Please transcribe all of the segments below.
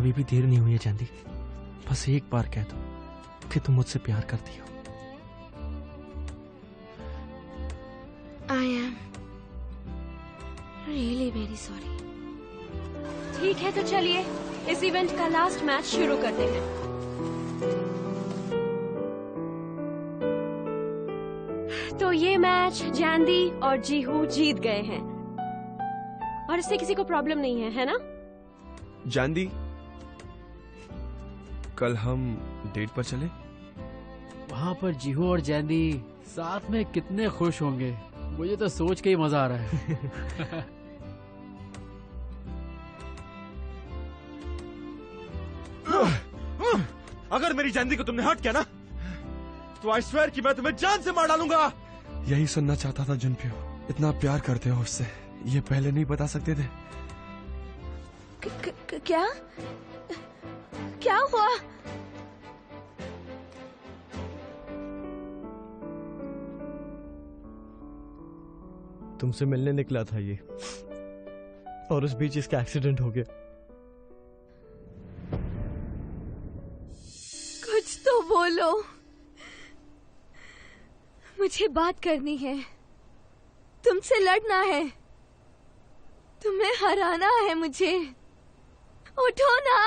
अभी भी देर नहीं हुई है जानवी, बस एक बार कह दो कि तुम मुझसे प्यार करती हो। I am really very sorry. ठीक है तो चलिए इस इवेंट का लास्ट मैच शुरू करते हैं। तो ये मैच जानवी और जीहू जीत गए हैं और इससे किसी को प्रॉब्लम नहीं है, है ना? जानवी, कल हम डेट पर चले? वहाँ पर जीहू और जानवी साथ में कितने खुश होंगे, मुझे तो सोच के ही मजा आ रहा है। अगर मेरी जानवी को तुमने हर्ट किया ना, तो आई स्वेयर कि मैं तुम्हें जान से मार डालूंगा। यही सुनना चाहता था जुनप्यो, इतना प्यार करते हो उससे, ये पहले नहीं बता सकते थे? क्या क्या हुआ? तुमसे मिलने निकला था ये, और उस बीच इसका एक्सीडेंट हो गया। कुछ तो बोलो, मुझे बात करनी है, तुमसे लड़ना है, तुम्हें हराना है मुझे। उठो ना।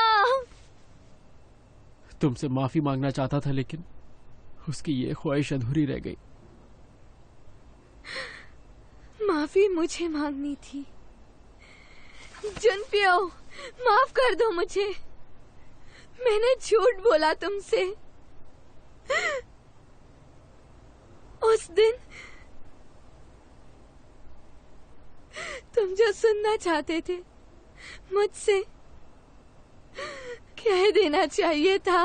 तुमसे माफी मांगना चाहता था लेकिन उसकी ये ख्वाहिश अधूरी रह गई। माफी मुझे मांगनी थी। जुनप्यो, माफ कर दो मुझे, मैंने झूठ बोला तुमसे। उस दिन तुम जो सुनना चाहते थे मुझसे कह देना चाहिए था।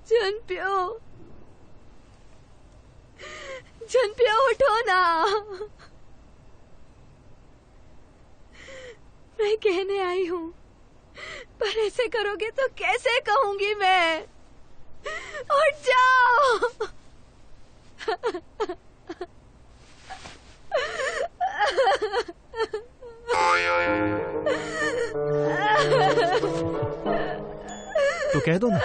जुनप्यो, जुनप्यो उठो ना। मैं कहने आई हूँ, पर ऐसे करोगे तो कैसे कहूंगी मैं? उठ जाओ। तो कह दो ना।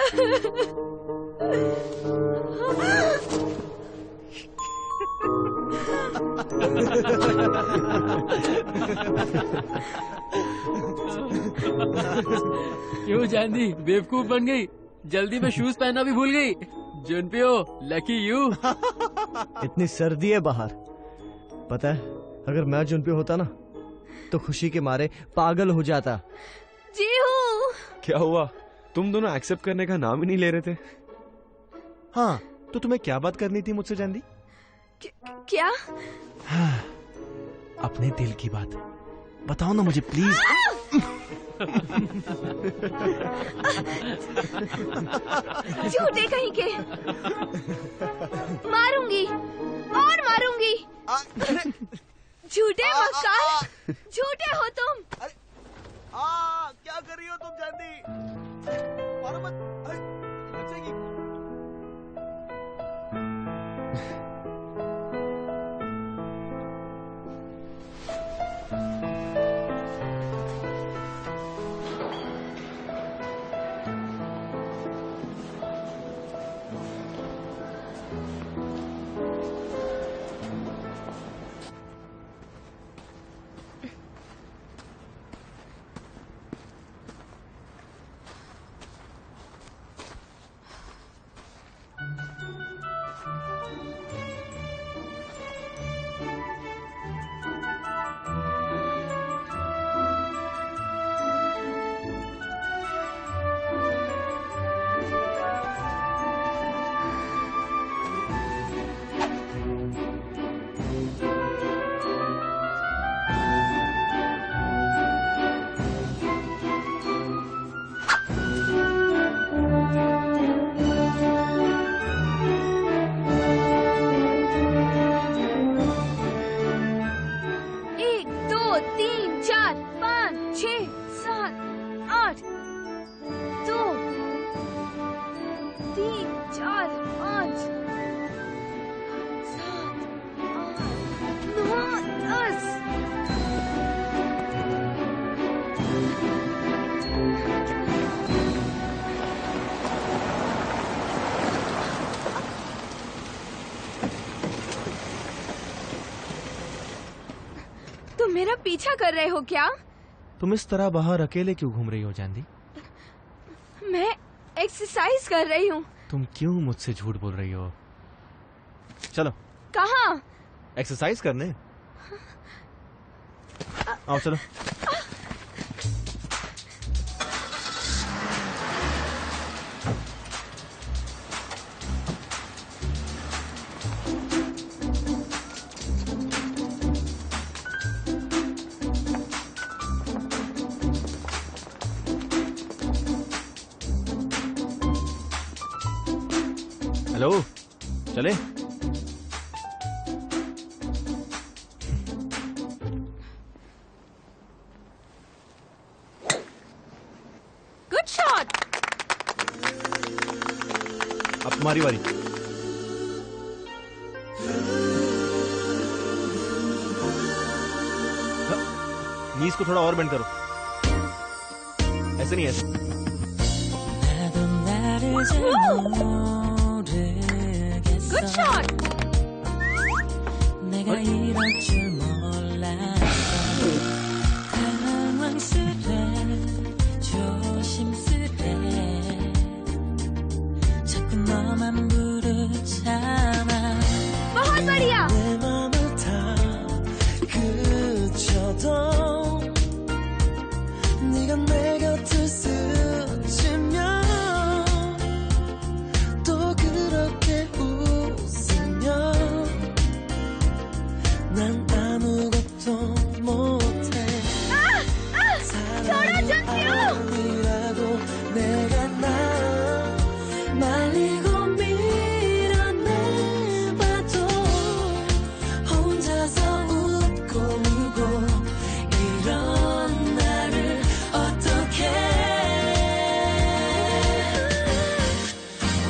क्यों जानवी बेवकूफ बन गई? जल्दी में शूज पहनना भी भूल गई। जुनप्यो, लकी यू। इतनी सर्दी है बाहर, पता है अगर मैं जुनप्यो होता ना तो खुशी के मारे पागल हो जाता। जीहू, क्या हुआ? तुम दोनों एक्सेप्ट करने का नाम ही नहीं ले रहे थे। हाँ, तो तुम्हें क्या बात करनी थी मुझसे जानवी? क्या? हाँ, अपने दिल की बात बताओ ना मुझे प्लीज। झूठे कहीं के, मारूंगी और मारूंगी। झूठे मक्कार, झूठे हो तुम। क्या कर रही हो तुम जानवी? मारो मत, बचेगी। पीछा कर रहे हो क्या? तुम इस तरह बाहर अकेले क्यों घूम रही हो जानदी? मैं एक्सरसाइज कर रही हूँ। तुम क्यों मुझसे झूठ बोल रही हो? चलो कहाँ? एक्सरसाइज करने। आओ चलो। हेलो, चले? Good shot. अब तुम्हारी बारी। नीज को थोड़ा और बेंड करो। ऐसे नहीं, ऐसे। Good shot. 내가 이럴 줄 몰랐어 당황스레 조심스레 자꾸 너만 부르잖아 बहुत बढ़िया। 내 맘을 다 그쳐도 네가 내 곁을 스치면 또 그렇게 웃으면 난 아무것도 못해 사랑이라고 내가 나 말리고 밀어내봐도 혼자서 웃고 울고 이런 나를 어떡해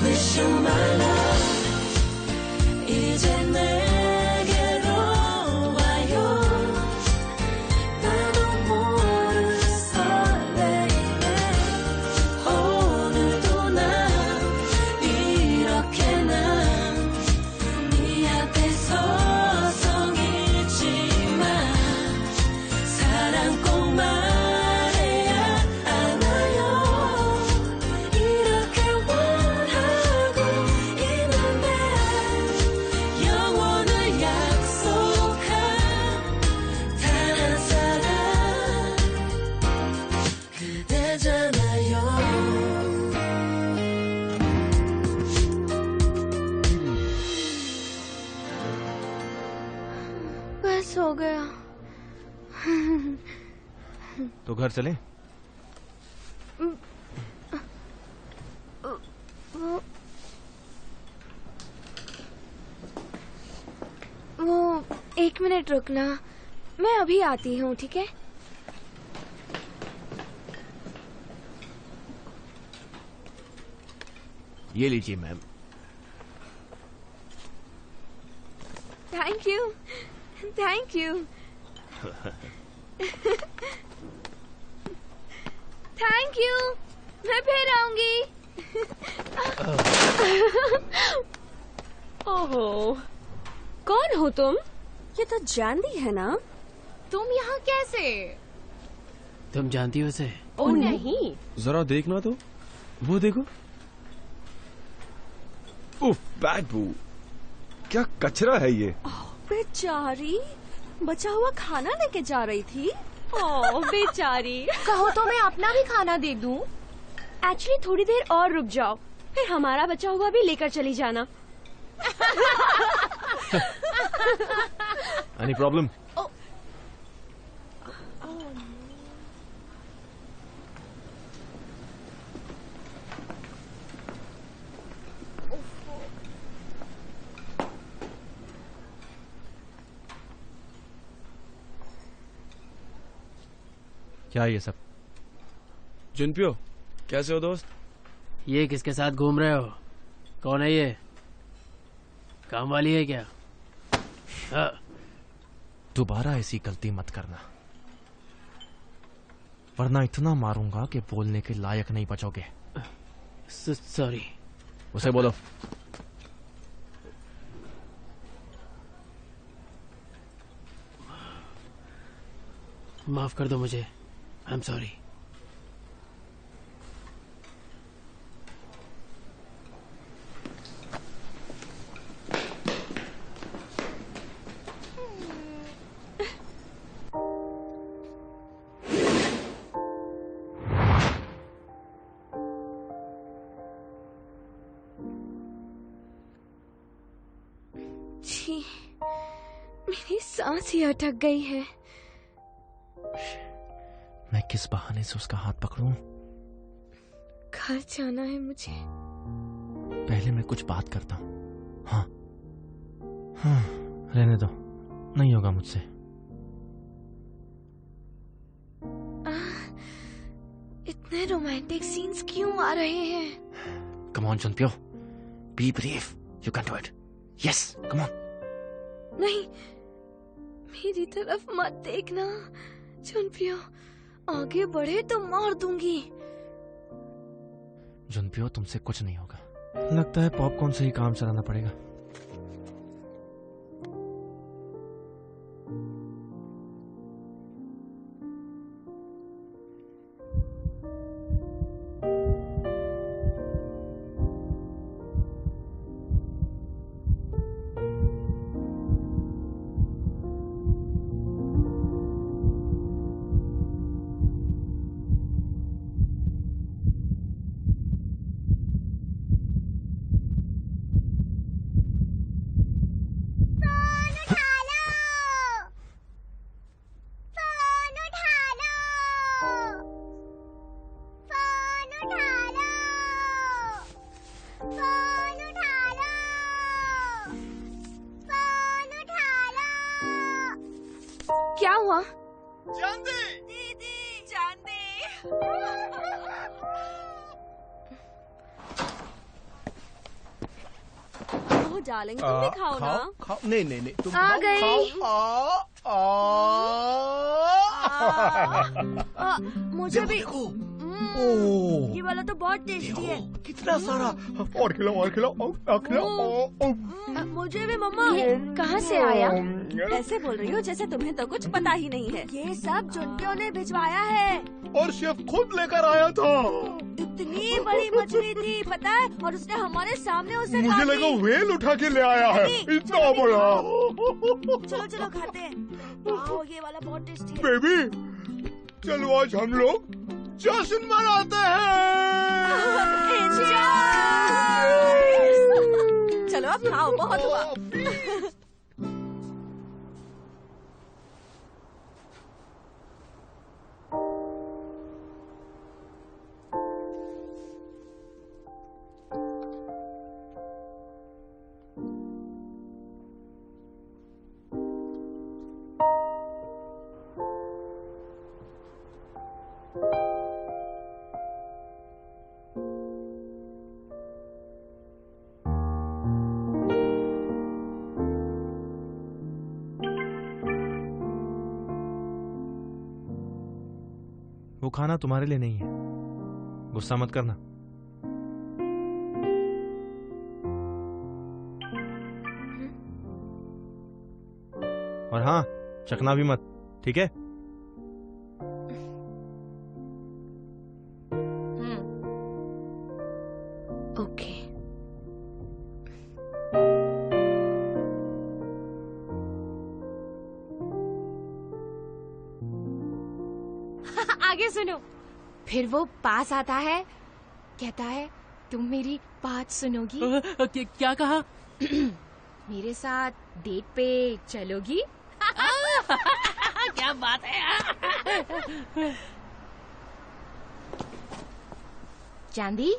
Wish you my love 이제 내게로 와요 나도 모르는 설레임에 오늘도 난 이렇게 난 네 앞에 서성이지만 사랑 꼭 말해야 하나요 이렇게 원하고 있는데 영원을 약속한 단 한 사람 그대잖아요 बस हो गया। तो घर चले? वो 1 मिनट रुकना, मैं अभी आती हूँ, ठीक है? ये लीजिए ma'am. Thank you, thank you, thank you. मैं फिर आऊंगी। ओहो, कौन हो तुम? ये तो जानती है ना? तुम यहाँ कैसे? तुम जानती हो उसे? ओ नहीं। जरा देखना तो, वो देखो। उफ, बैड बू। क्या कचरा है ये? बेचारी, बचा हुआ खाना लेके जा रही थी। ओह बेचारी। कहो तो मैं अपना भी खाना दे दूं? एक्चुअली थोड़ी देर और रुक जाओ, फिर हमारा बचा हुआ भी लेकर चली जाना। Any problem? क्या ये सब? जुनपियो, कैसे हो दोस्त? ये किसके साथ घूम रहे हो? कौन है ये? काम वाली है क्या? हाँ। दोबारा ऐसी गलती मत करना, वरना इतना मारूंगा कि बोलने के लायक नहीं बचोगे। सॉरी। उसे बोलो। माफ कर दो मुझे। आई एम सॉरी। छी, मेरी सांस ही अटक गई है। मैं किस बहाने से उसका हाथ पकड़ूं? घर जाना है मुझे। पहले मैं कुछ बात करता हूँ। हाँ हाँ, रहने दो, नहीं होगा मुझसे। इतने रोमांटिक सीन्स क्यों आ रहे हैं? Come on Junpyo, be brave, you can do it. Yes, come on. नहीं, मेरी तरफ मत देखना जुनप्यो, आगे बढ़े तो मार दूंगी। जुनप्यो, तुमसे कुछ नहीं होगा। लगता है पॉपकॉर्न से ही काम चलाना पड़ेगा। क्या हुआ? चांदी! दीदी, चांदी! ओह डार्लिंग, तुम भी खाओ ना। खाओ। नहीं नहीं नहीं, तुम आ खाओ, गई। खाओ। मुझे भी। ओह, ये वाला तो बहुत टेस्टी है। कितना सारा। और खिलाओ, और खिलाओ, और खिलाओ। मुझे भी मम्मा। ये कहाँ से आया? ऐसे बोल रही हो जैसे तुम्हें तो कुछ पता ही नहीं है। ये सब जुनप्यो ने भिजवाया है। और शेफ खुद लेकर आया था। इतनी बड़ी मछली थी पता है, और उसने हमारे सामने उसे मुझे काटी। लगा व्हेल उठा के ले आया है, नहीं, इतना चलो भी बड़ा। चलो चलो खाते हैं। वाओ, ये वाला बहुत टेस्टी है। बेबी, चलो आज हम लोग जश्न मनाते हैं। चलो अब खाओ, बहुत हुआ। वो खाना तुम्हारे लिए नहीं है, गुस्सा मत करना। और हाँ, चखना भी मत, ठीक है? ओके। आगे सुनो। फिर वो पास आता है, कहता है तुम मेरी बात सुनोगी? क्या कहा? मेरे साथ डेट पे चलोगी? क्या बात है। चांदी,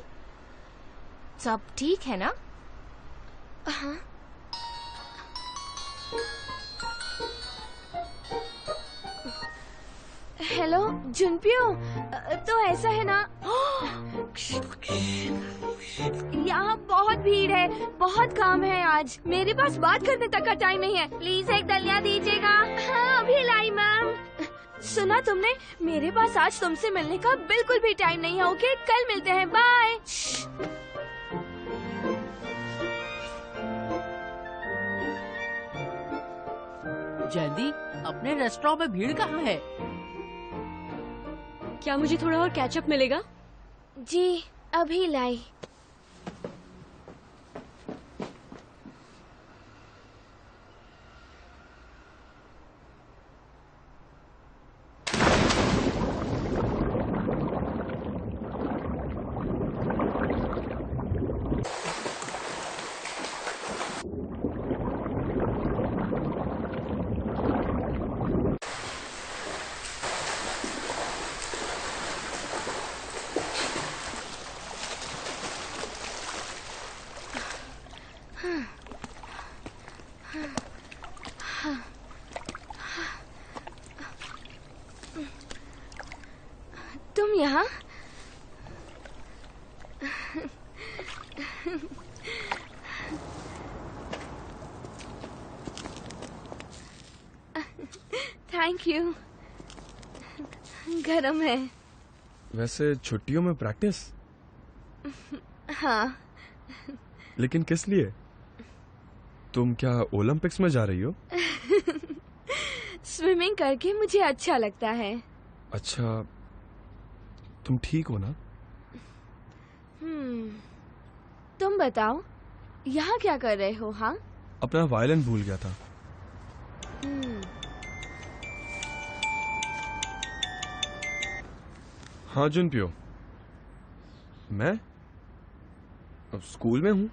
सब ठीक है ना? हाँ। हेलो जुनप्यो, तो ऐसा है ना, यहाँ बहुत भीड़ है, बहुत काम है आज। मेरे पास बात करने तक का टाइम नहीं है। प्लीज एक दलिया दीजिएगा। हाँ अभी लाई मैम। सुना तुमने, मेरे पास आज तुमसे मिलने का बिल्कुल भी टाइम नहीं है। ओके, कल मिलते हैं, बाय। जैदी, अपने रेस्टोरेंट में भीड़ कहाँ है? क्या मुझे थोड़ा और कैचअप मिलेगा? जी अभी लाई। तुम यहाँ? Thank you. गरम है। वैसे छुट्टियों में प्रैक्टिस? हाँ। लेकिन किस लिए? तुम क्या ओलंपिक्स में जा रही हो? स्विमिंग करके मुझे अच्छा लगता है। अच्छा, तुम ठीक हो ना? तुम बताओ, यहाँ क्या कर रहे हो? हाँ, अपना वायलिन भूल गया था। हाँ जुनप्यो, मैं अब स्कूल में हूँ।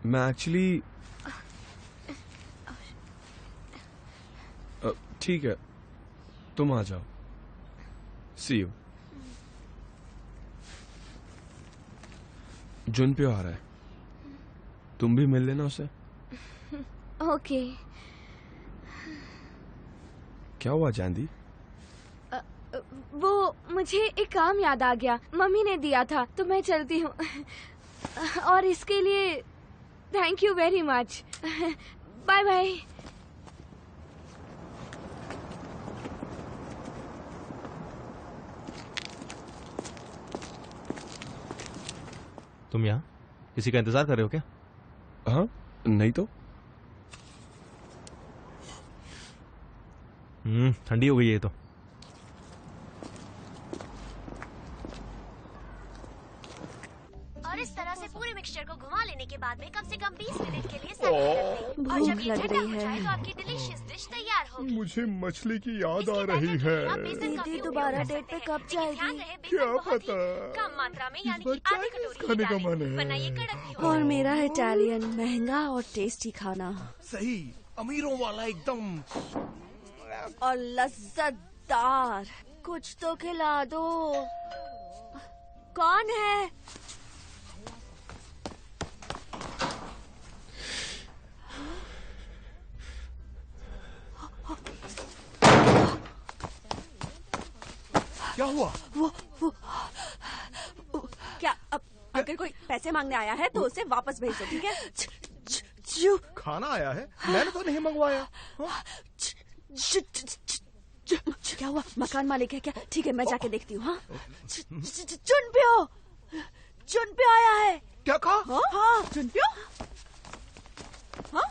मैं एक्चुअली ठीक है, तुम आ जाओ। सी यू। जुनप्यो आ रहा है, तुम भी मिल लेना उसे। ओके। क्या हुआ जैंदी? वो मुझे एक काम याद आ गया, मम्मी ने दिया था, तो मैं चलती हूँ। और इसके लिए thank you very much. Bye bye. तुम यहाँ किसी का इंतजार कर रहे हो क्या? हाँ, नहीं तो। ठंडी हो गई है ये तो। और इस तरह से पूरे मिक्सचर को घुमा लेने के बाद में कम से कम 20 मिनट के लिए सेट कर दें। और जब ये ठंडा हो जाए तो आपकी डिलीशियस डिश तैयार होगी। मुझे मछली की याद आ रही है। दीदी दोबारा डेट पे कब जाएगी? क्या पता। कम मात्रा में यानी कि आधी कटोरी खाने का मन है। बनाइए कड़क भी हो। और मेरा इटालियन महंगा और टेस्टी खाना सही, अमीरों वाला एकदम। और लज्जतदार। कुछ तो खिला दो। कौन है? क्या हुआ? वो क्या? अब अगर कोई पैसे मांगने आया है तो उसे वापस भेज दो, ठीक है? खाना आया है, मैंने तो नहीं मंगवाया। क्या हुआ? मकान मालिक है क्या? ठीक है, मैं जाके देखती हूँ। हाँ, चुनप्यो आया है। क्या कहा? हाँ, चुनप्यो। हाँ,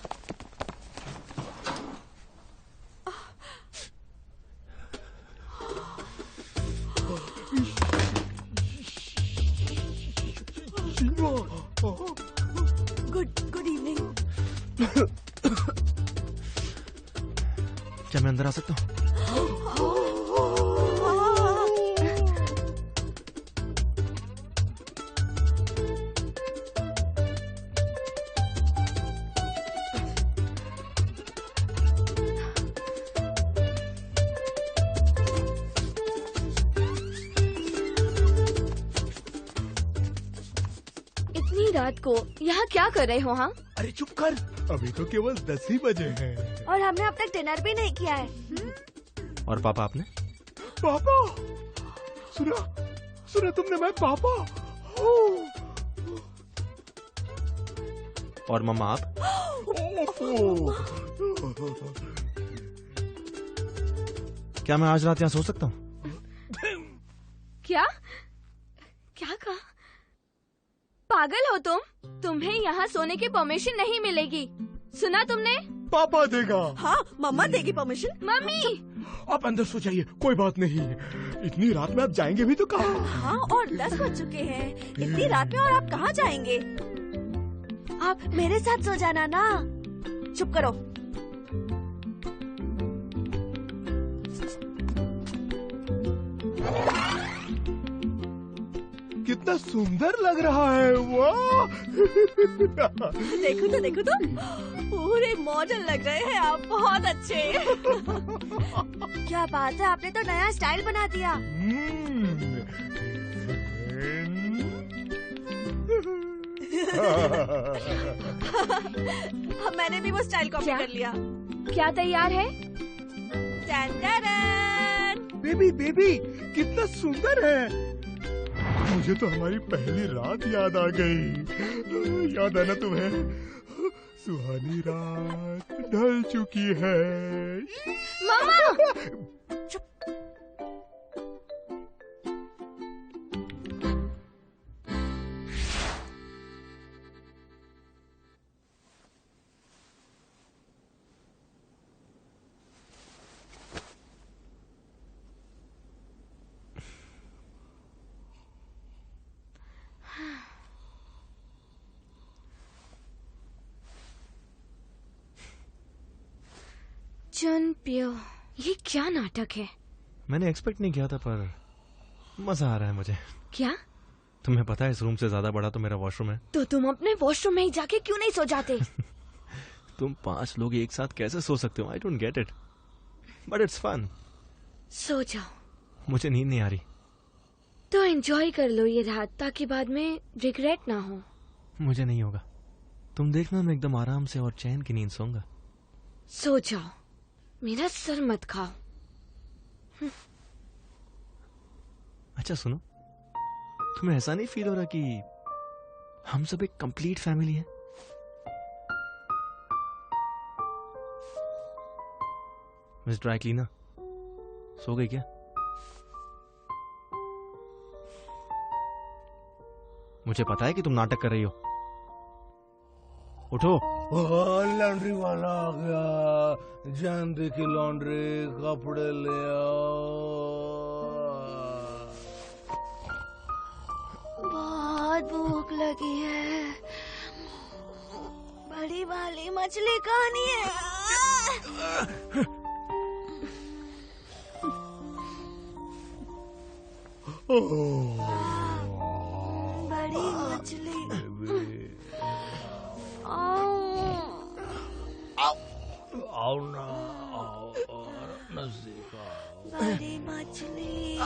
गुड इवनिंग। क्या मैं अंदर आ सकता हूँ? इतनी रात को यहाँ क्या कर रहे हो? हाँ, अरे चुप कर, अभी तो केवल 10 ही बजे हैं। और हमने अब तक डिनर भी नहीं किया है। और पापा आपने? पापा, सुना तुमने? मैं पापा। और मम्मा आप? क्या मैं आज रात यहाँ सो सकता हूँ? क्या कहा? पागल हो तुम? तुम्हें यहाँ सोने की परमिशन नहीं मिलेगी। सुना तुमने? पापा देगा। हाँ, मम्मा देगी परमिशन। मम्मी, आप अंदर सो जाइए, कोई बात नहीं। इतनी रात में आप जाएंगे भी तो कहाँ? हाँ, और 10 बज चुके हैं। इतनी रात में और आप कहाँ जाएंगे? आप मेरे साथ सो जाना ना। चुप करो। कितना सुंदर लग रहा है, वाह। देखो तो पूरे मॉडल लग रहे हैं आप, बहुत अच्छे। क्या बात है, आपने तो नया स्टाइल बना दिया। मैंने भी वो स्टाइल कॉपी कर लिया। क्या तैयार है? बेबी कितना सुंदर है। मुझे तो हमारी पहली रात याद आ गई। याद है ना तुम्हें? सुहानी रात ढल चुकी है। मामा! चुप। जनप्यो, ये क्या नाटक है? मैंने एक्सपेक्ट नहीं किया था, पर मजा आ रहा है मुझे। क्या? तुम्हें पता है इस रूम से ज्यादा बड़ा तो मेरा वॉशरूम है। तो तुम अपने वॉशरूम में ही जाके क्यों नहीं सो जाते? तुम 5 लोग एक साथ कैसे सो सकते हो? I don't get it, but it's fun. सो जाओ। मुझे नींद नहीं आ रही। तो एंजॉय कर लो ये रात, ताकि बाद में रिग्रेट ना हो। मुझे नहीं होगा। तुम देखना, मैं एकदम आराम से और चैन की नींद सोऊंगा। सो जाओ, मेरा सर मत खाओ। अच्छा सुनो, तुम्हें ऐसा नहीं फील हो रहा कि हम सब एक कंप्लीट फैमिली है? मिस ड्राई क्लीनर, सो गई क्या? मुझे पता है कि तुम नाटक कर रही हो। उठो। लॉन्ड्री वाला आ गया। जानवी की लॉन्ड्री, कपड़े ले आओ। बहुत भूख लगी है। बड़ी वाली मछली कहानी है। बड़ी मछली। आओ ना, आओ और नजदीक आओ। बड़ी मछली।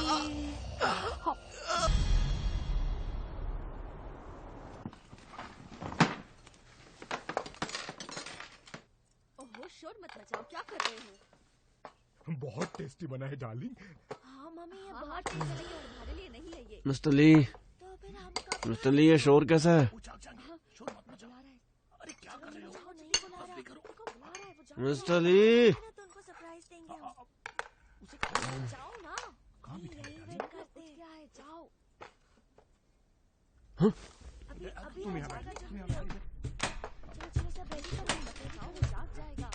ओहो, शोर मत मचाओ, क्या कर रहे हो? बहुत टेस्टी बना है डार्लिंग। हाँ मम्मी, ये बहुत टेस्टी लगी और हमारे लिए नहीं है ये। मिस्टर ली, तो फिर हम कब? मिस्टर ली, ये शोर कैसा है? मिस्टर ली, उनको सरप्राइज देंगे हम। जाओ ना। यही वेट करते हैं। क्या है, जाओ। अभी हो जाएगा। चलो सब रेडी करो, मत खाओ, वो जाग जाएगा।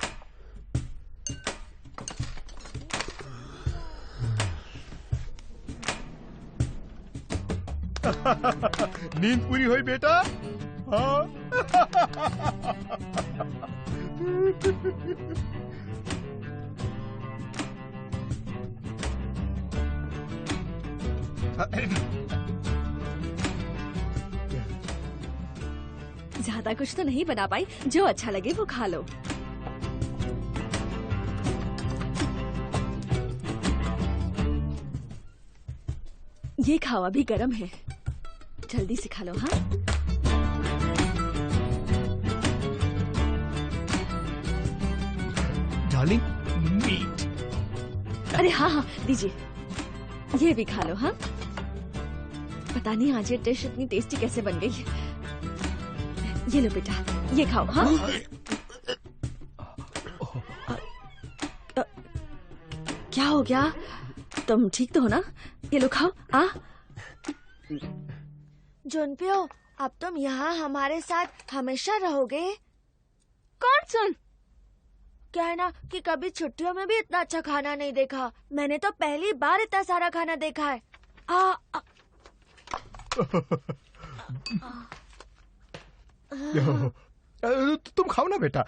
नींद पूरी हुई बेटा? हाँ। ज्यादा कुछ तो नहीं बना पाई, जो अच्छा लगे वो खा लो। ये खाओ, अभी गरम है, जल्दी से खा लो। हाँ, डार्लिंग, मीट। अरे हाँ हाँ, दीजिए, ये भी खा लो। हाँ, पता नहीं आज ये डिश इतनी टेस्टी कैसे बन गई। ये लो बेटा, ये खाओ। हाँ, क्या हो गया? तुम ठीक तो हो ना? ये लो खाओ। जुनप्यो, अब तुम यहाँ हमारे साथ हमेशा रहोगे? कौन सुन? क्या है ना कि कभी छुट्टियों में भी इतना अच्छा खाना नहीं देखा। मैंने तो पहली बार इतना सारा खाना देखा है। तुम खाओ ना बेटा।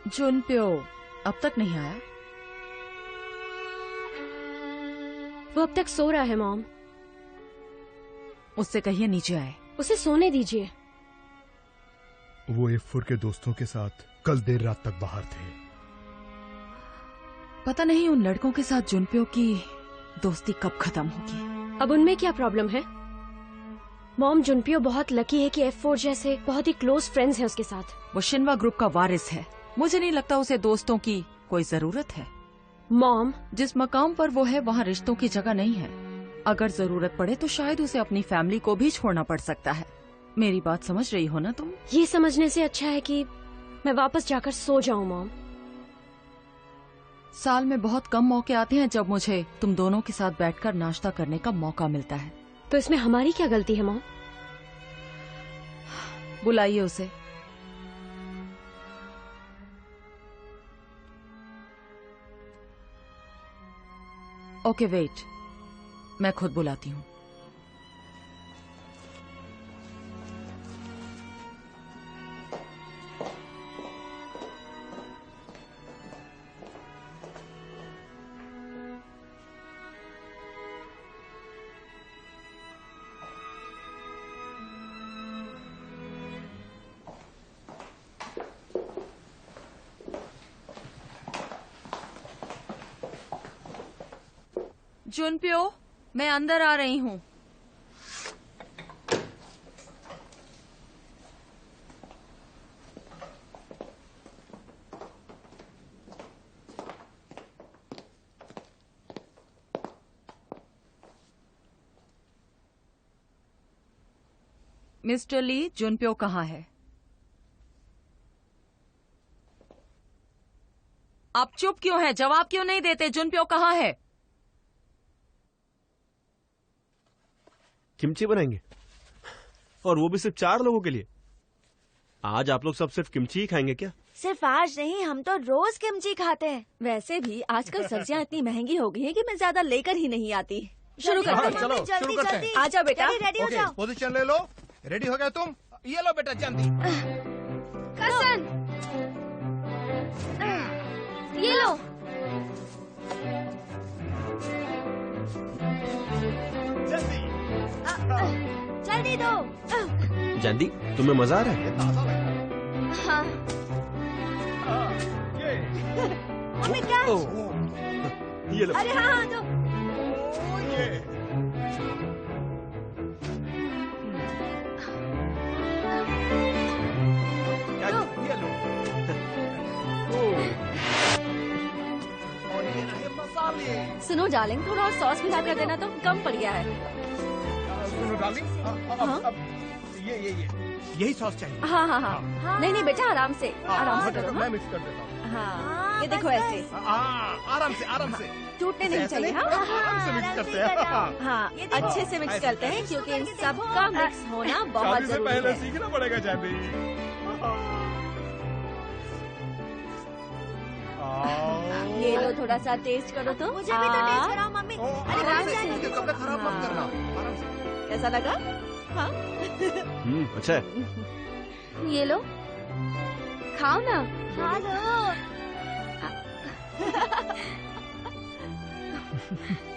जुनप्यो अब तक नहीं आया? वो अब तक सो रहा है मॉम। उससे कहिए नीचे आए। उसे सोने दीजिए। वो एफुर के दोस्तों के साथ कल देर रात तक बाहर थे। पता नहीं उन लड़कों के साथ जुनप्यो की दोस्ती कब खत्म होगी। अब उनमें क्या प्रॉब्लम है? मॉम, जुनप्यो बहुत लकी है कि F4 जैसे बहुत ही क्लोज फ्रेंड्स हैं उसके साथ। वो शिनवा ग्रुप का वारिस है। मुझे नहीं लगता उसे दोस्तों की कोई जरूरत है। मॉम, जिस मकाम पर वो है वहाँ रिश्तों की जगह नहीं है। अगर जरूरत पड़े तो शायद उसे अपनी फैमिली को भी छोड़ना पड़ सकता है। मेरी बात समझ रही हो ना तुम? ये समझने से अच्छा है कि मैं वापस जाकर सो जाऊं मॉम। साल में बहुत कम मौके आते हैं जब मुझे तुम दोनों के साथ बैठकर नाश्ता करने का मौका मिलता है। तो इसमें हमारी क्या गलती है मॉम? बुलाइए उसे। ओके वेट, मैं खुद बुलाती हूँ। जुनप्यो, मैं अंदर आ रही हूँ। मिस्टर ली, जुनप्यो कहाँ है? आप चुप क्यों हैं? जवाब क्यों नहीं देते? जुनप्यो कहाँ है? किमची बनाएंगे, और वो भी सिर्फ 4 लोगों के लिए। आज आप लोग सब सिर्फ किमची ही खाएंगे क्या? सिर्फ आज नहीं, हम तो रोज किमची खाते हैं। वैसे भी आजकल सब्जियां इतनी महंगी हो गई हैं कि मैं ज्यादा लेकर ही नहीं आती। शुरू करते हैं। चलो शुरू करते हैं। आ जाओ बेटा। रेडी हो जाओ। पोजीशन ले लो। रेडी हो गए तुम? ये लो बेटा जल्दी। कसन, ये लो। जल्दी दो। जल्दी, तुम्हें मजा आ रहा है? हाँ। मम्मी क्या? ये लो। अरे हाँ हाँ दो। सुनो डार्लिंग, थोड़ा और सॉस मिला कर देना तो कम पड़ गया है। सुनो डार्लिंग, अब ये यही सॉस चाहिए। हाँ हाँ हाँ, नहीं नहीं बेटा, आराम से आराम से करो। मैं मिक्स कर देता हूँ। हाँ, ये देखो ऐसे। आराम से आराम से। टूटने नहीं चाहिए। हाँ आराम से मिक्स करते हैं। हाँ, अच्छे से मिक्स करते हैं क्योंकि इन सब का मिक्स होना बहुत जरूरी पहले है। सीखना पड़ेगा जाने। ये लो, थोड़ा सा टेस्ट करो तो। मुझे भी तो टेस्ट कराओ मम्मी। आराम से, कपड़े खराब मत करना। आराम से। कैसा लगा? हाँ अच्छा है। ये लो, खाओ ना। खा लो।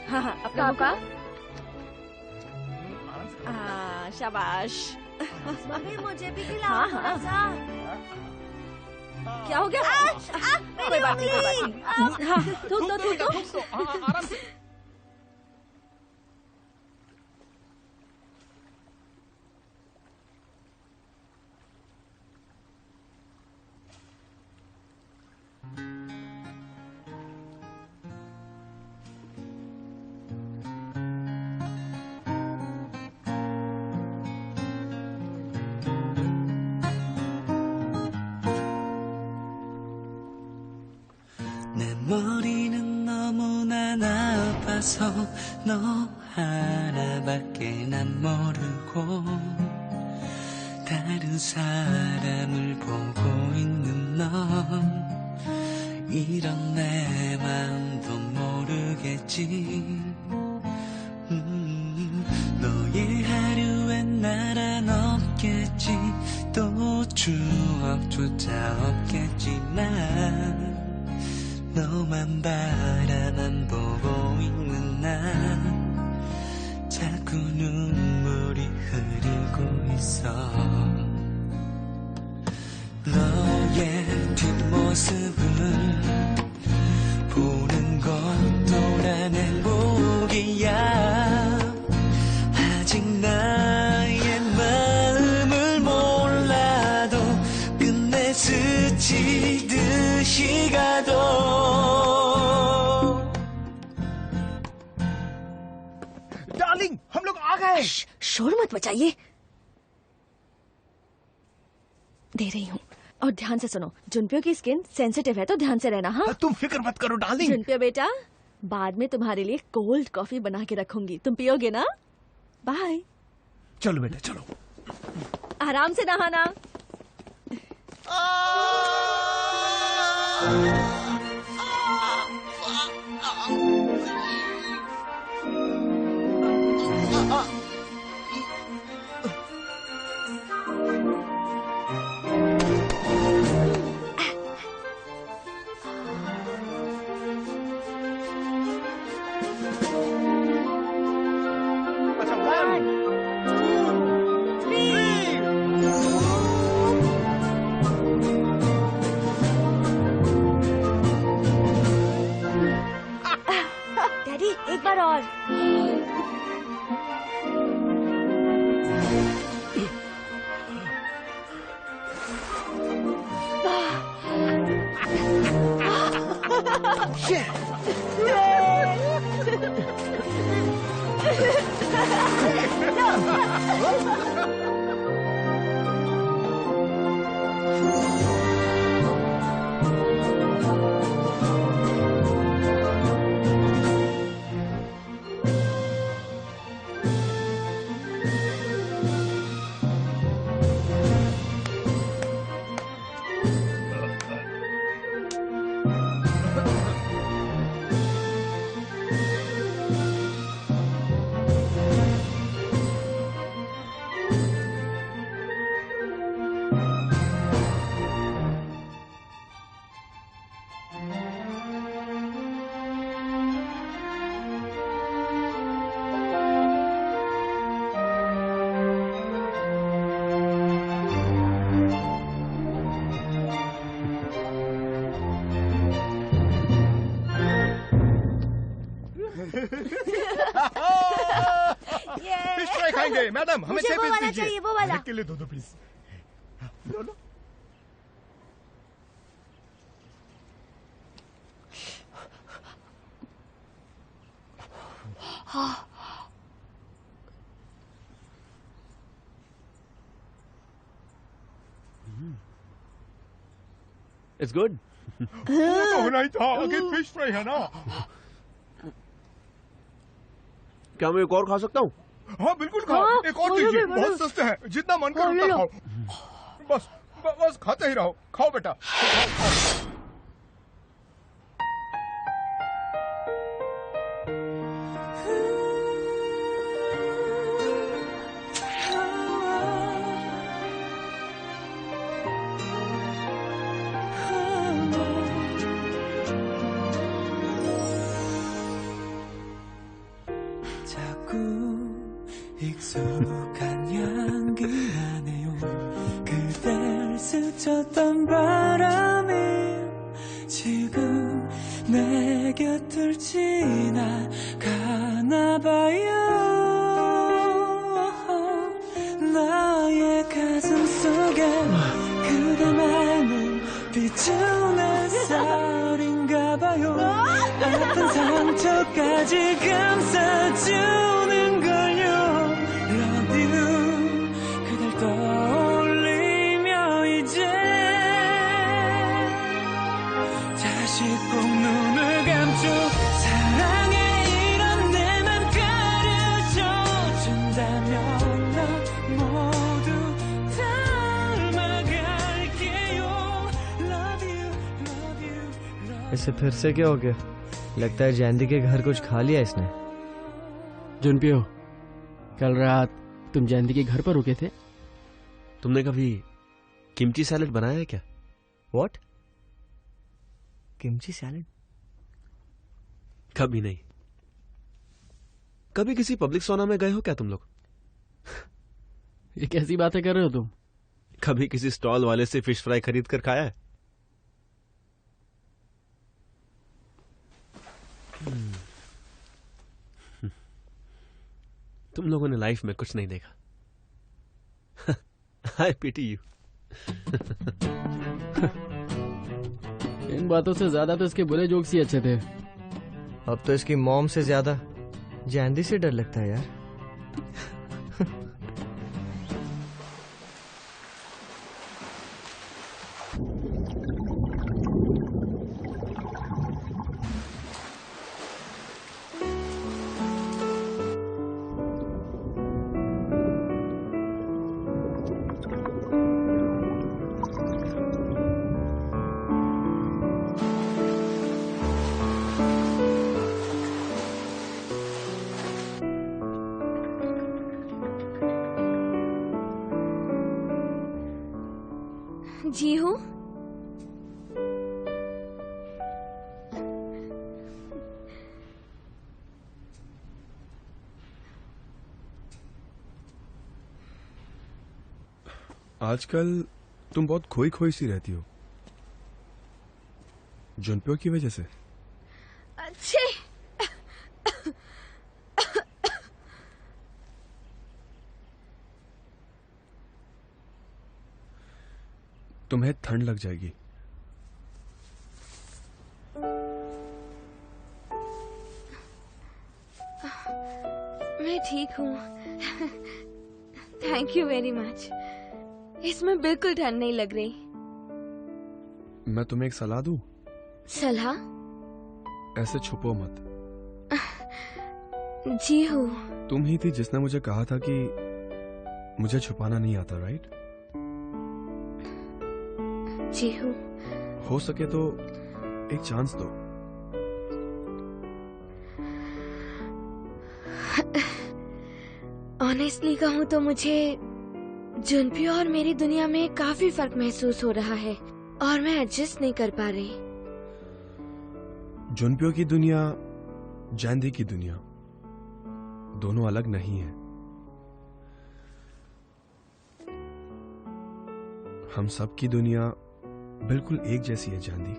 हाँ, अपना पापा। हाँ, शाबाश। मम्मी मुझे भी खिलाओ हाँ, थोड़ा हाँ। सा। क्या हो गया? कोई बात नहीं, कोई बात नहीं। हाँ, थूक दो, थूक दो। आराम से। 머리는 너무나 나빠서 너 하나밖에 난 모르고 다른 사람을 보고 있는 넌 이런 내 마음도 모르겠지. 너의 하루엔 나란 없겠지. 또 추억조차 없겠지만 너만 바라만 보고 있는 난 자꾸 눈물이 흐르고 있어. 너의 뒷모습을 보는 것도 난 행복이야. 아직 나의 마음을 몰라도 끝내 스치듯이 가도. डार्लिंग, हम लोग आ गए। शोर मत मचाइए। दे रही हूँ और ध्यान से सुनो। जुनपियो की स्किन सेंसिटिव है तो ध्यान से रहना। हाँ, तुम फिक्र मत करो डार्लिंग। जुनपियो बेटा, बाद में तुम्हारे लिए कोल्ड कॉफी बना के रखूंगी, तुम पियोगे ना? बाय। चलो बेटा चलो। आराम से नहाना। डैडी एक बार और। फिश फ्राई खाएंगे मैडम, हमें 6 पीस दीजिए। चाहिए वो वाला। एक के लिए 2 पीस। लो लो। It's good. वो तो होना ही था, आगे फिश फ्राई है ना। क्या मैं एक और खा सकता हूँ? हाँ बिल्कुल खाओ, एक और दीजिए, बहुत सस्ते हैं, जितना मन करे उतना खाओ। बस खाते ही रहो, खाओ बेटा। खाओ। 익숙한 향기 나네요. 그댈 스쳤던 바람이 지금 내 곁을 지나가나 봐요. 나의 가슴 속에 그대만을 비추는 쌀인가 봐요. 아픈 상처까지 감싸주는 걸요. Love you. 그댈 떠올리며 이제 다시 다시 꼭 눈을 감죠 사랑에 이런 내 맘 가르쳐준다면 나 모두 닮아갈게요 Love you, love you, love इसे फिर से क्या हो गया? लगता है जैंदी के घर कुछ खा लिया इसने। जुनपियो, कल रात तुम जयंती के घर पर रुके थे? तुमने कभी किमची सैलेड बनाया है क्या? What? Kimchi salad? कभी नहीं। कभी किसी पब्लिक सोना में गए हो क्या तुम लोग? ये कैसी बातें कर रहे हो तुम? कभी किसी स्टॉल वाले से फिश फ्राई खरीद कर खाया है? तुम लोगों ने लाइफ में कुछ नहीं देखा। आई पिटी यू। इन बातों से ज्यादा तो इसके बुरे जोक्स ही अच्छे थे। अब तो इसकी मॉम से ज्यादा जैंदी से डर लगता है यार। जी हूँ। आजकल तुम बहुत खोई खोई सी रहती हो। जुनप्यो की वजह से? अच्छे। तुम्हें ठंड लग जाएगी। मैं ठीक हूँ। Thank you very much. इसमें बिल्कुल ठंड नहीं लग रही। मैं तुम्हें एक सलाह दूं? सलाह? ऐसे छुपो मत। जी हूँ। तुम ही थी जिसने मुझे कहा था कि मुझे छुपाना नहीं आता, राइट? जी हूँ। हो सके तो एक चांस दो। ऑनेस्टली कहूँ तो मुझे जुनपियो और मेरी दुनिया में काफी फर्क महसूस हो रहा है और मैं एडजस्ट नहीं कर पा रही। जुनपियो की दुनिया, जैंदी की दुनिया दोनों अलग नहीं है। हम सब की दुनिया बिल्कुल एक जैसी है जैंदी।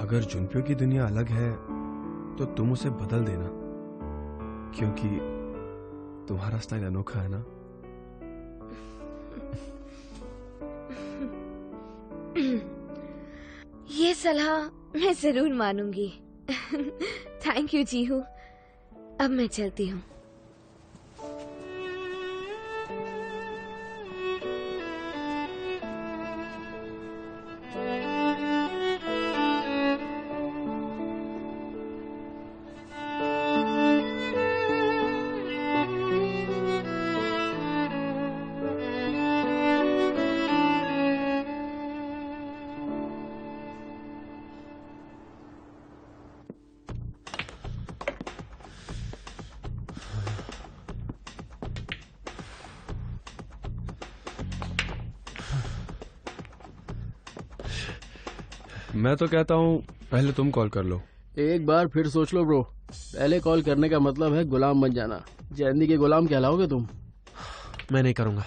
अगर जुनपियो की दुनिया अलग है तो तुम उसे बदल देना, क्योंकि तुम्हारा स्टाइल अनोखा है ना। ये सलाह मैं जरूर मानूंगी। Thank you जीहू। अब मैं चलती हूँ। मैं तो कहता हूँ पहले तुम कॉल कर लो। एक बार फिर सोच लो ब्रो। पहले कॉल करने का मतलब है गुलाम बन जाना। जैंदी के गुलाम कहलाओगे तुम। मैं नहीं करूंगा।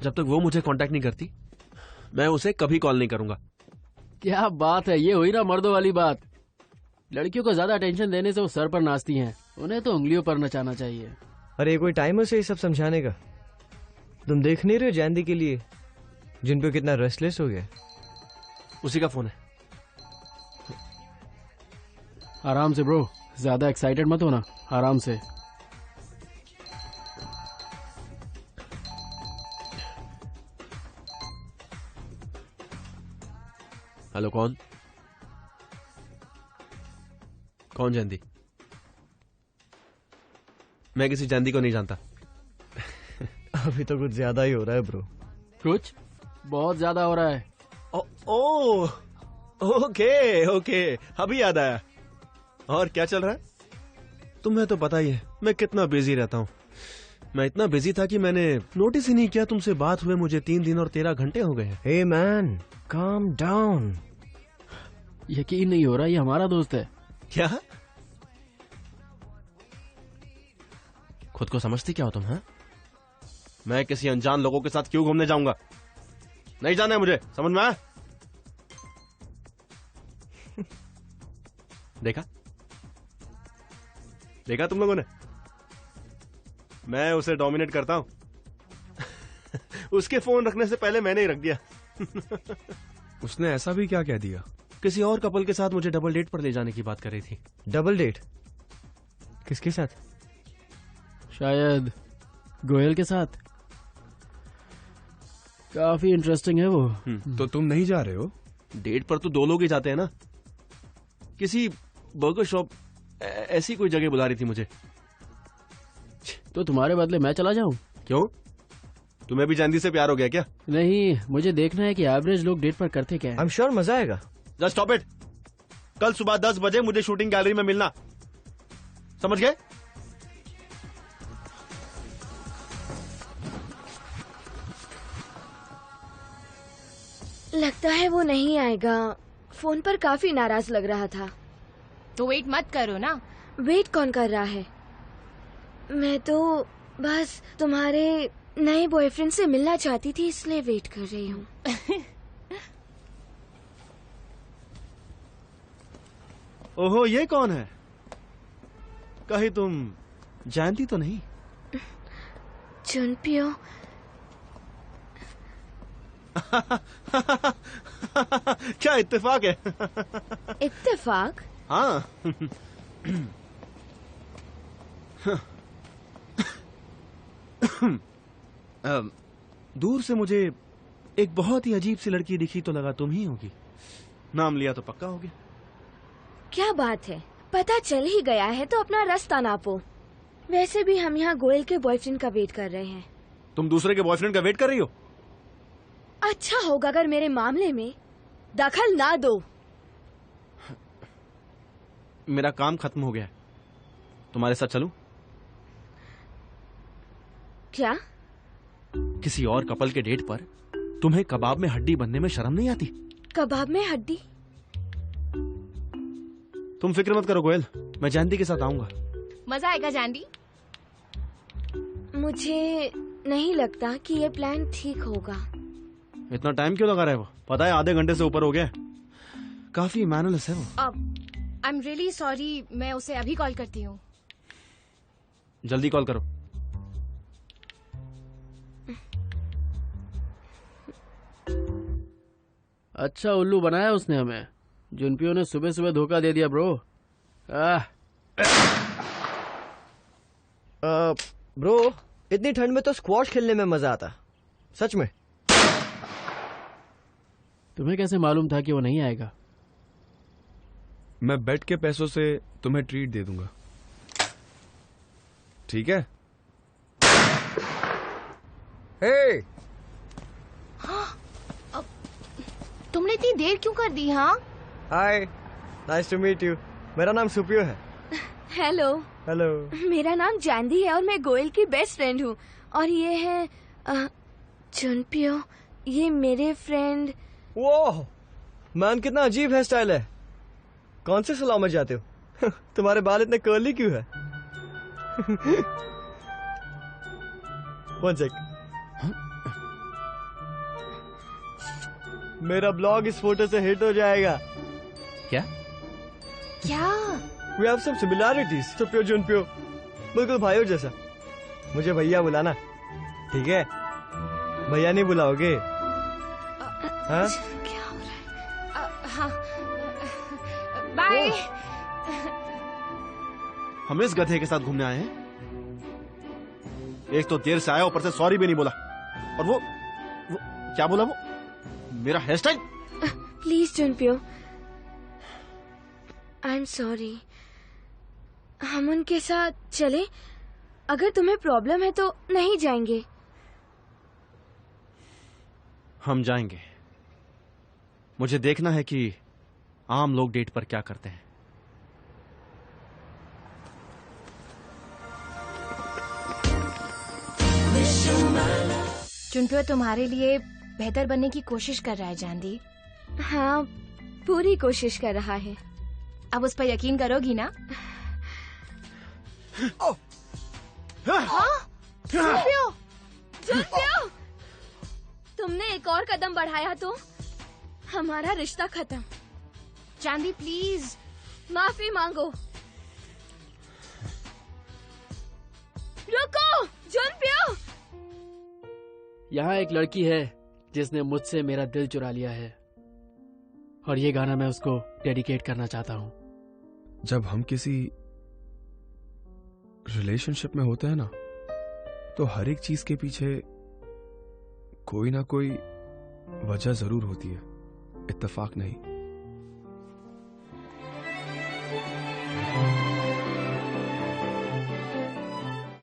जब तक वो मुझे कांटेक्ट नहीं करती मैं उसे कभी कॉल नहीं करूंगा। क्या बात है, ये हुई ना मर्दों वाली बात। लड़कियों को ज्यादा टेंशन देने से वो सर पर नाचती हैं, उन्हें तो उंगलियों पर नचाना चाहिए। अरे कोई टाइम है उसे ये सब समझाने का? तुम देख नहीं रहे हो जैंदी के लिए जिन पे कितना रेस्टलेस हो गया। उसी का फोन है। आराम से ब्रो, ज्यादा एक्साइटेड मत होना, आराम से। हेलो, कौन जयंती? मैं किसी जयंती को नहीं जानता। अभी तो कुछ ज्यादा ही हो रहा है ब्रो। कुछ बहुत ज्यादा हो रहा है। ओके, अभी याद आया। और क्या चल रहा है? तुम्हें तो पता ही है मैं कितना बिजी रहता हूँ। मैं इतना बिजी था कि मैंने नोटिस ही नहीं किया तुमसे बात हुए मुझे 3 दिन और 13 घंटे हो गए हैं। Hey man, calm down. यकीन नहीं हो रहा, ये हमारा दोस्त है। क्या? खुद को समझती क्या हो तुम? हाँ, मैं किसी अनजान लोगों के साथ क्यों घूमने जाऊंगा? नहीं जाना है मुझे, समझ में आया? देखा तुम लोगों ने? मैं उसे डोमिनेट करता हूं। उसके फोन रखने से पहले मैंने ही रख दिया। उसने ऐसा भी क्या कह दिया? किसी और कपल के साथ मुझे डबल डेट पर ले जाने की बात कर रही थी। Double date? किसके साथ? शायद गोयल के साथ। काफी इंटरेस्टिंग है वो। तो तुम नहीं जा रहे हो? डेट पर तो 2 लोग ही जाते हैं ना। किसी बर्गर शॉप ऐसी कोई जगह बुला रही थी मुझे। तो तुम्हारे बदले मैं चला जाऊं? क्यों? तुम्हें भी जयंती से प्यार हो गया क्या? नहीं, मुझे देखना है कि एवरेज लोग डेट पर करते क्या है। आई एम श्योर मजा आएगा। Just stop it. कल सुबह 10 बजे मुझे शूटिंग गैलरी में मिलना, समझ गए? लगता है वो नहीं आएगा। फोन पर काफी नाराज लग रहा था। तो वेट मत करो ना। वेट कौन कर रहा है? मैं तो बस तुम्हारे नए बॉयफ्रेंड से मिलना चाहती थी, इसलिए वेट कर रही हूँ। ओहो, ये कौन है? कहीं तुम जानती तो नहीं? जुनपियो। क्या इत्तेफाक है? इत्तेफाक? हाँ। दूर से मुझे एक बहुत ही अजीब सी लड़की दिखी तो लगा तुम ही होगी। नाम लिया तो पक्का हो गया। क्या बात है, पता चल ही गया है तो अपना रास्ता नापो। वैसे भी हम यहाँ गोयल के बॉयफ्रेंड का वेट कर रहे हैं। तुम दूसरे के बॉयफ्रेंड का वेट कर रही हो? अच्छा होगा अगर मेरे मामले में दखल ना दो। मेरा काम खत्म हो गया है, तुम्हारे साथ चलूं? क्या? किसी और कपल के डेट पर तुम्हें कबाब में हड्डी बनने में शर्म नहीं आती? कबाब में हड्डी? तुम फिक्र मत करो गोयल, मैं जयंती के साथ आऊंगा। मजा आएगा जैंडी। मुझे नहीं लगता कि ये प्लान ठीक होगा। इतना टाइम क्यों लगा रहा है वो? पता है आधे घंटे से ऊपर हो गया। काफी मैनरलेस है वो। आई एम रियली सॉरी, मैं उसे अभी कॉल करती हूँ। जल्दी कॉल करो। अच्छा उल्लू बनाया उसने हमें। जुनपियो ने सुबह सुबह धोखा दे दिया ब्रो। ब्रो, इतनी ठंड में तो स्क्वॉश खेलने में मजा आता, सच में। तुम्हें कैसे मालूम था कि वो नहीं आएगा? मैं बेट के पैसों से तुम्हें ट्रीट दे दूंगा, ठीक है? हे! तुमने इतनी देर क्यों कर दी? हाँ, हाय, नाइस टू मीट यू। मेरा नाम सुपियो है। हेलो। हेलो। मेरा नाम जैंदी है और मैं गोयल की बेस्ट फ्रेंड हूँ। और ये है जुनपियो, ये मेरे फ्रेंड। वो मैन, कितना अजीब हेयर स्टाइल है। कौन से सलाह में जाते हो? तुम्हारे बाल इतने कर्ली क्यों है? One sec. मेरा ब्लॉग इस फोटो से हिट हो जाएगा। क्या? क्या? We have some similarities. सुपियो जुनपियो, बिल्कुल भाइयों जैसा। मुझे भैया बुलाना, ठीक है? भैया नहीं बुलाओगे? हाँ? क्या हो रहा है? हाँ, बाय। हम इस गधे के साथ घूमने आए हैं। एक तो देर से आया, ऊपर से सॉरी भी नहीं बोला। और वो क्या बोला वो? मेरा hair style? Please Junpyo, I am sorry. हम उनके साथ चले? अगर तुम्हें प्रॉब्लम है तो नहीं जाएंगे। हम जाएंगे। मुझे देखना है कि आम लोग डेट पर क्या करते हैं। जुनप्यो तुम्हारे लिए बेहतर बनने की कोशिश कर रहा है जानदी। हाँ, पूरी कोशिश कर रहा है। अब उस पर यकीन करोगी ना? हाँ? जुनप्यो, जुनप्यो, तुमने एक और कदम बढ़ाया तो हमारा रिश्ता खत्म। चांदी प्लीज माफी मांगो। रुको जुनप्यो। यहाँ एक लड़की है जिसने मुझसे मेरा दिल चुरा लिया है, और ये गाना मैं उसको डेडिकेट करना चाहता हूँ। जब हम किसी रिलेशनशिप में होते हैं ना, तो हर एक चीज के पीछे कोई ना कोई वजह जरूर होती है, इत्तेफाक नहीं।